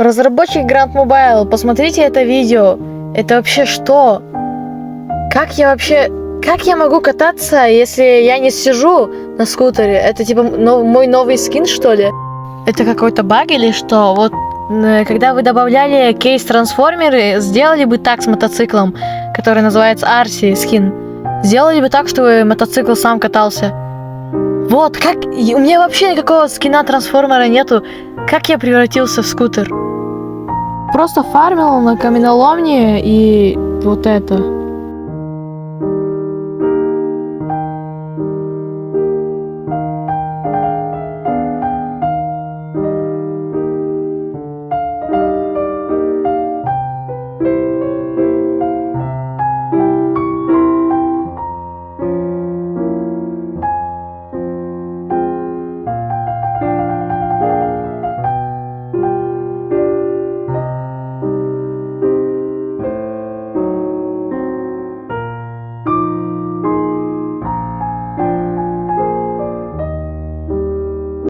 Разработчик Grand Mobile, посмотрите это видео. Это вообще что? Как я могу кататься, если я не сижу на скутере? Это типа мой новый скин, что ли? Это какой-то баг или что? Вот когда вы добавляли кейс-трансформеры, сделали бы так с мотоциклом, который называется Арси скин. Сделали бы так, чтобы мотоцикл сам катался. Вот, как... У меня вообще никакого скина трансформера нету. Как я превратился в скутер? Просто фармил на каменоломне и вот это.